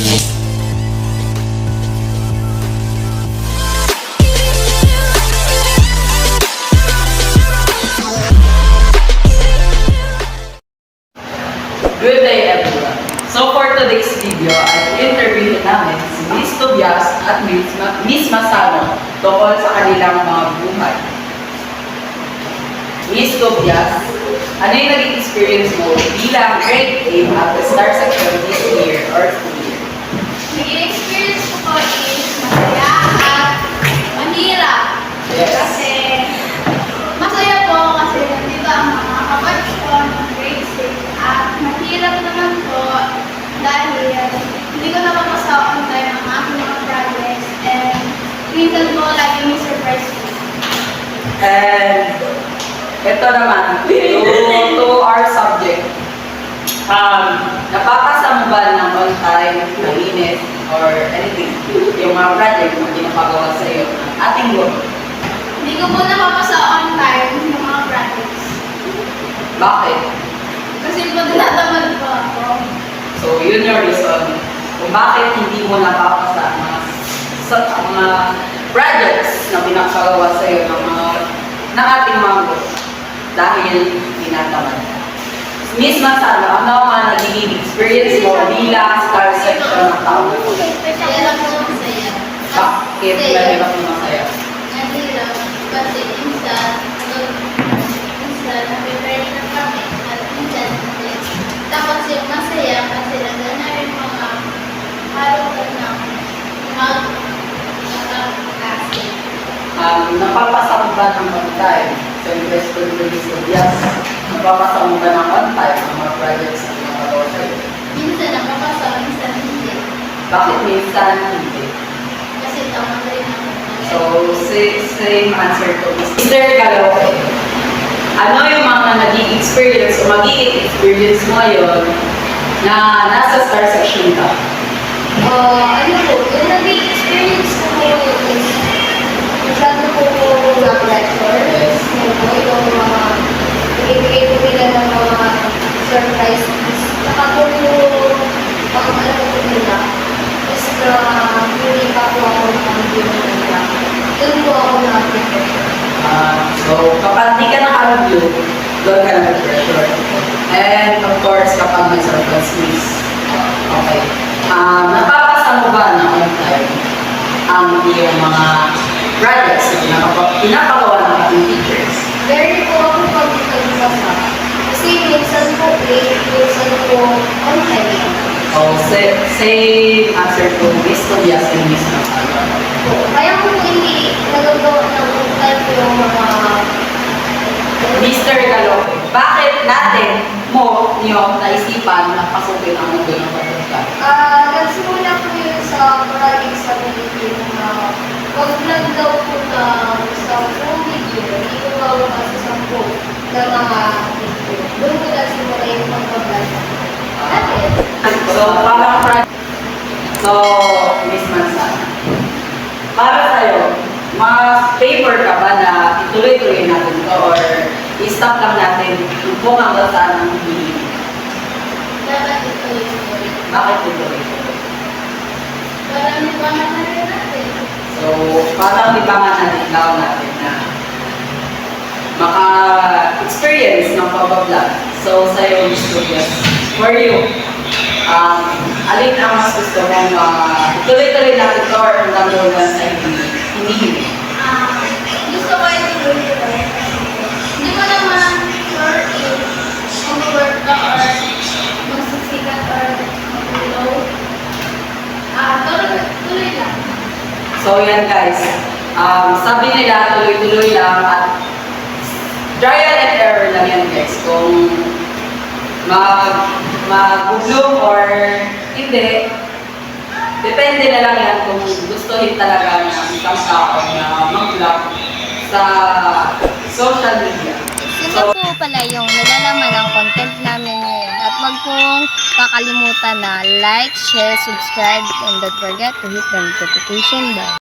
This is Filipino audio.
Good day everyone! So for today's video ay interviewin namin si Miss Tobias at Miss Masano tungkol sa kanilang mga buhay. Miss Tobias, ano yung naging experience mo bilang grade 8 at the Star Section this year or school year? Naging experience ko po is masaya at mahirap. Yes. Kasi masaya po kasi nandito ang mga kapatid ko ng grade 6 at mahirap naman po dahil hindi ko napapasa on time ang aking mga projects and minsan po lagi may surprise po. And ito naman, to our subject. Napapasa mo ba ng on time, malinis, or anything? Yung mga project na pinapagawa sa iyo ng ating group. Hindi ko po napapasa on time yung mga projects. Bakit? Kasi po tinatamad po ako. So, yun yung reason kung bakit hindi mo napapasa ang mga projects na pinapagawa sa iyo ng ating mga group. Dahil tinatamad ka. Miss Masano, ano ang mga nagiging experience mo bilang Star Section ng taon? Kaya lang po masaya. Bakit mahirap mo masaya? Nahirap kasi minsan na-prepare na kami at minsan hindi. Tapos yung masaya kasi nandun na rin mga halutan na mag-kasi. Napapasa mo ba ng on time? Sa investor ng Miss Tobias, napapasa mo ba ng on time ang mga projects na pinapagawa sa iyo? Minsan nakapasa, minsan hindi. Bakit minsan hindi? Kasi tama rin ako. So, same answer to Mr. Galope. Ano yung mga naging experience o magiging experience mo ngayon na nasa Star Section ka? Ano po, yung naging experience ko po is masyado po ng lectures. Yung mga ibigay po nila ng mga surprise gifts. Saka po ang ano po nila is na hindi pa po ako nakabili nila. Doon po ako na-prepare. So, kapag di ka naka-review, doon ka na-pressure. And of course, kapag may surprise miss. Okay. Napapasa mo ba na on time ang iyong mga projects na pinapagawa ng ating teachers? Very po ako pag-pagbasa. Kasi minsan po late, minsan po on time. So, same answer to Miss Tobias and Miss Masano. Kaya kung hindi nagagawa ng on time yung mga Mr. Galope, bakit niyo naisipan na pasukin ang mundo ng pagkakas? nagsimula po yun sa project sa video na pag-vlog daw po na sa full video, hindi ko gawin kasi sa full ng mga video. Doon ko nagsimula yung pag-vlog. Natin. So, Miss Masano, para sa'yo, mas favor ka ba na ituloy-tuloy natin ito or i-stop lang natin kung hanggang saan ang hihilig? Dapat ito yung Bakit ituloy-tuloy? parang ibangan na rin natin. So, parang libangan na ikaw natin na maka-experience ng pag-vlog. So, sa'yo, Miss Tobias, for you, alin ang mas gusto mong tuloy-tuloy natin ito or hanggang doon lang sa hinihilig? Gusto ko yung tuloy-tuloy. Hindi ko naman sure if mag-work ka or magsisikat or mag-low. Tuloy lang. So, yan guys. Sabi nila, tuloy-tuloy lang at trial and error lang yan guys. Kung mag-bloom or hindi, depende na lang yan kung gustuhin talaga ng isang tao na mag-vlog sa social media. Sino po pala yung nalalaman ng content namin ngayon. At wag pong kakalimutan na like, share, subscribe, and don't forget to hit the notification bell.